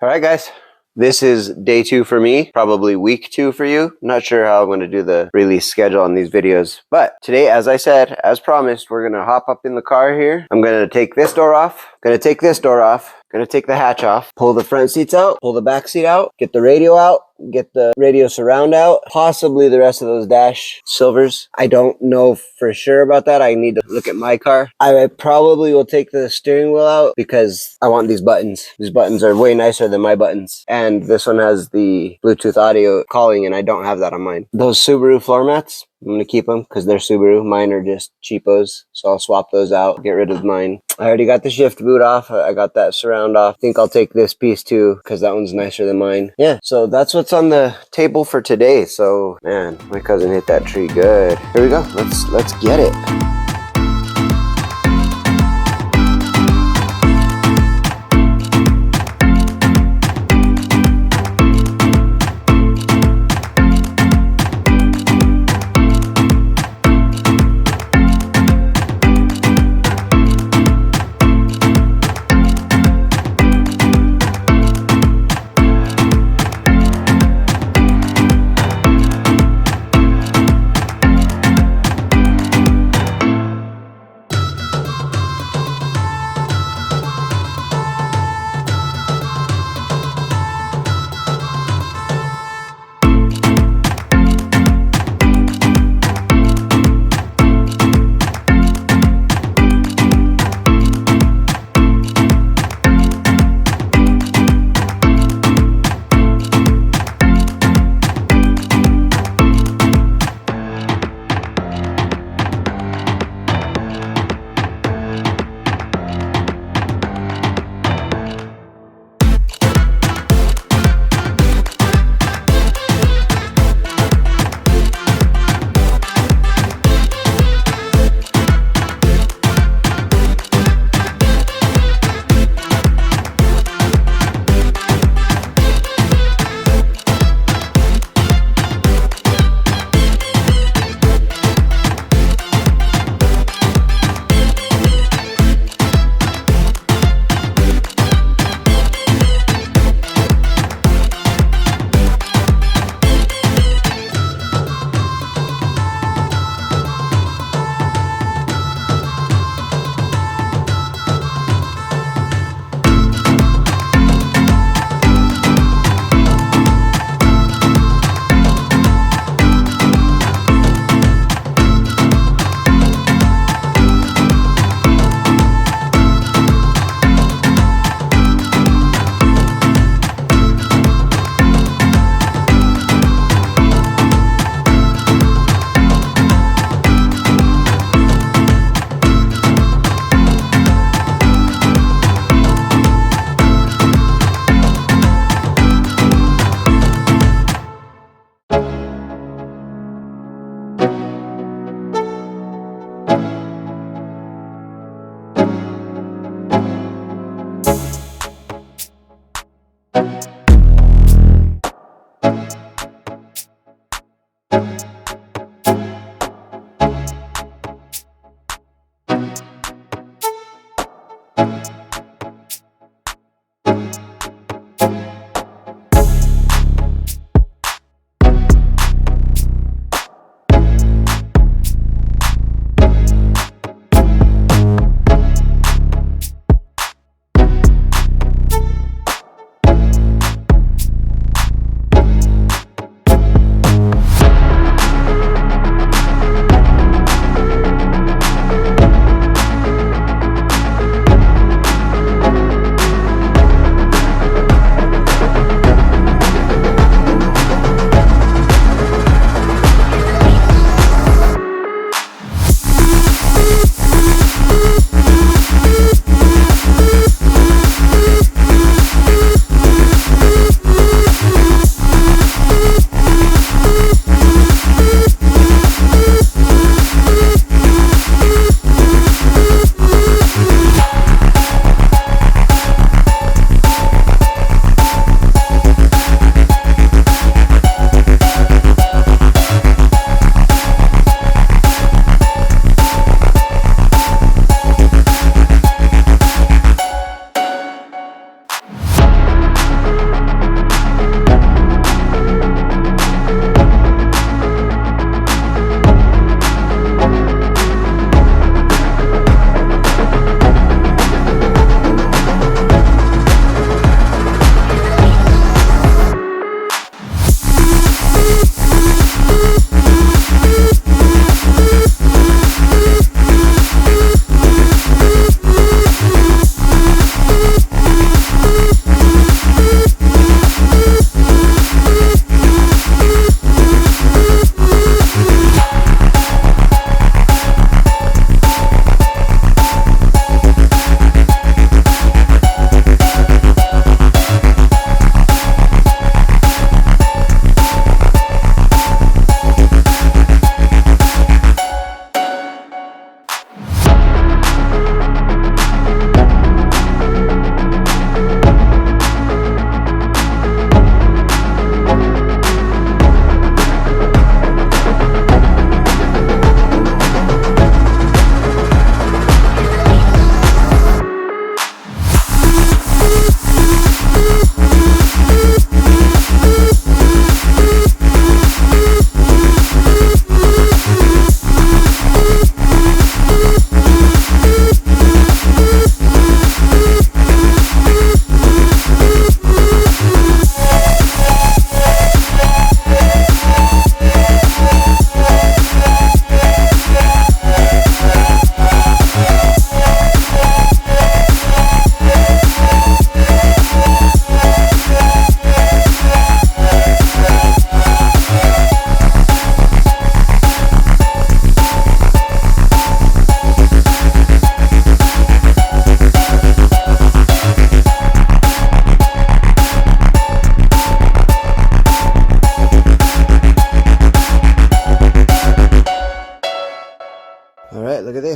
right, guys. This is day 2 for me, probably week 2 for you. I'm not sure how I'm going to do the release schedule on these videos. But today, as I said, as promised, we're going to hop up in the car here. I'm going to take this door off. Going to take this door off. Going to take the hatch off. Pull the front seats out. Pull the back seat out. Get the radio out. Get the radio surround out. Possibly the rest of those dash silvers. I don't know for sure about that. I need to look at my car. I probably will take the steering wheel out because I want these buttons. These buttons are way nicer than my buttons. And this one has the Bluetooth audio calling, and I don't have that on mine. Those Subaru floor mats, I'm going to keep them because they're Subaru. Mine are just cheapos, so I'll swap those out, get rid of mine. I already got the shift boot off. I got that surround off. I think I'll take this piece too because that one's nicer than mine. Yeah, so that's what's on the table for today. So, man, my cousin hit that tree good. Here we go. Let's get it.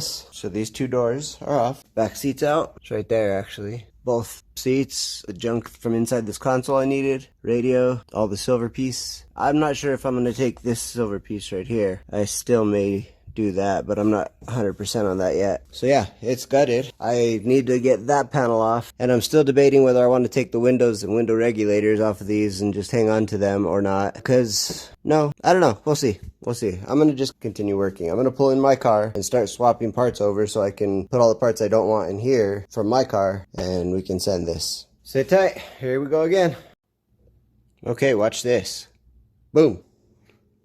this. So these two doors are off. Back seat's out. It's right there, actually. Both seats, the junk from inside this console I needed, radio, all the silver piece. I'm not sure if I'm going to take this silver piece right here. I still may do that, but I'm not 100% on that yet. So yeah, it's gutted. I need to get that panel off, and I'm still debating whether I want to take the windows and window regulators off of these and just hang on to them or not, because no, I don't know. We'll see. We'll see. I'm going to just continue working. I'm going to pull in my car and start swapping parts over so I can put all the parts I don't want in here from my car, and we can send this. Sit tight. Here we go again. Okay, watch this. Boom.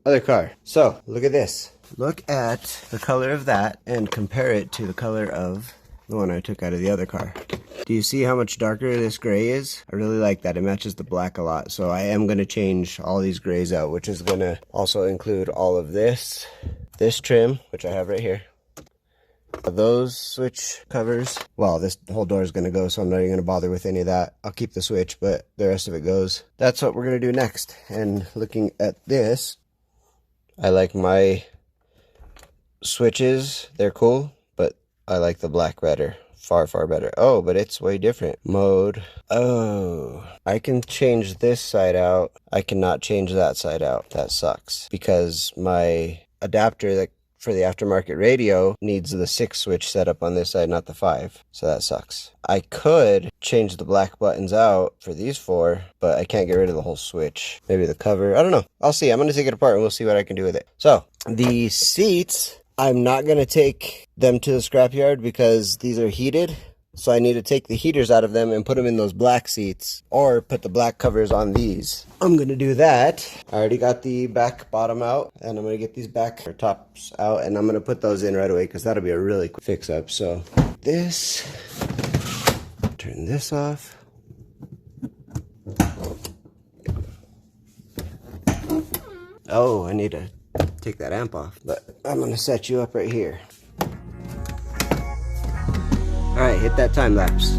Other car. So, look at this. Look at the color of that and compare it to the color of the one I took out of the other car. Do you see how much darker this gray is? I really like that. It matches the black a lot. So I am going to change all these grays out, which is going to also include all of this trim, which I have right here. Those switch covers. Well, this whole door is going to go, so I'm not even going to bother with any of that. I'll keep the switch, but the rest of it goes. That's what we're going to do next. And looking at this, I like my switches. They're cool, but I like the black better. Far better. Oh, but it's way different. Mode. Oh, I can change this side out. I cannot change that side out. That sucks, because my adapter that for the aftermarket radio needs the 6 switch set up on this side, not the 5. So that sucks. I could change the black buttons out for these 4, but I can't get rid of the whole switch. Maybe the cover. I don't know. I'll see. I'm going to take it apart and we'll see what I can do with it. So the seats, I'm not going to take them to the scrapyard because these are heated. So I need to take the heaters out of them and put them in those black seats, or put the black covers on these. I'm going to do that. I already got the back bottom out, and I'm going to get these back tops out, and I'm going to put those in right away because that'll be a really quick fix up. So this, turn this off. Oh, I need to take that amp off, but I'm going to set you up right here. All right, hit that time lapse.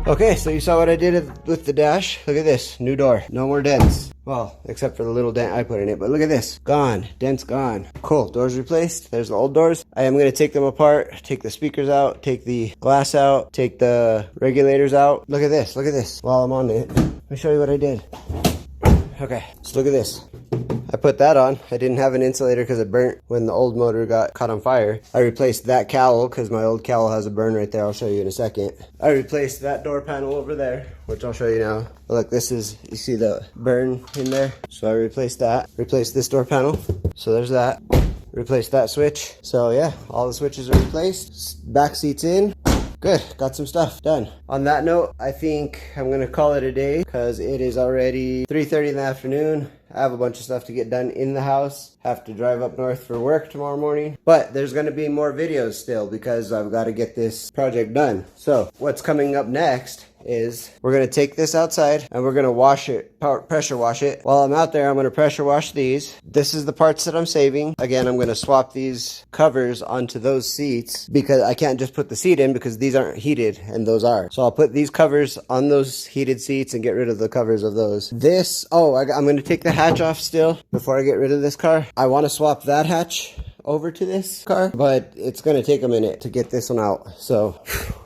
Okay, so you saw what I did with the dash. Look at this, new door, no more dents. Well, except for the little dent I put in it, but look at this, gone, dents gone. Cool, doors replaced, there's the old doors. I am gonna take them apart, take the speakers out, take the glass out, take the regulators out. Look at this, while I'm on it. Let me show you what I did. Okay, so look at this. I put that on. I didn't have an insulator because it burnt when the old motor got caught on fire. I replaced that cowl because my old cowl has a burn right there. I'll show you in a second. I replaced that door panel over there, which I'll show you now. Look, this is, you see the burn in there? So I replaced that. Replaced this door panel. So there's that. Replaced that switch. So yeah, all the switches are replaced. Back seats in. Good, got some stuff done. On that note, I think I'm gonna call it a day because it is already 3:30 in the afternoon. I have a bunch of stuff to get done in the house. Have to drive up north for work tomorrow morning. But there's going to be more videos still because I've got to get this project done. So what's coming up next is we're going to take this outside and we're going to wash it, pressure wash it. While I'm out there, I'm going to pressure wash these. This is the parts that I'm saving. Again, I'm going to swap these covers onto those seats because I can't just put the seat in because these aren't heated and those are. So I'll put these covers on those heated seats and get rid of the covers of those. This, I'm going to take the hatch off still before I get rid of this car. I want to swap that hatch over to this car, but it's going to take a minute to get this one out. So,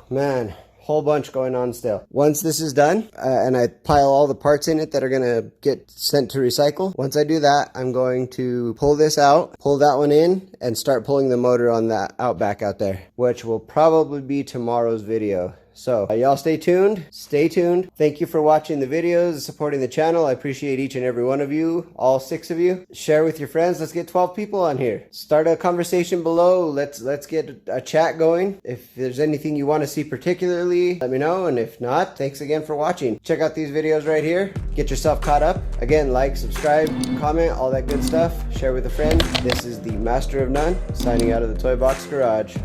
man, whole bunch going on still. Once this is done and I pile all the parts in it that are going to get sent to recycle, once I do that, I'm going to pull this out, pull that one in, and start pulling the motor on that Outback out there, which will probably be tomorrow's video. So y'all stay tuned. Stay tuned. Thank you for watching the videos, supporting the channel. I appreciate each and every one of you, all 6 of you. Share with your friends. Let's get 12 people on here. Start a conversation below. Let's get a chat going. If there's anything you want to see particularly, let me know. And if not, thanks again for watching. Check out these videos right here. Get yourself caught up. Again, like, subscribe, comment, all that good stuff. Share with a friend. This is the Master of None, signing out of the Toy Box Garage.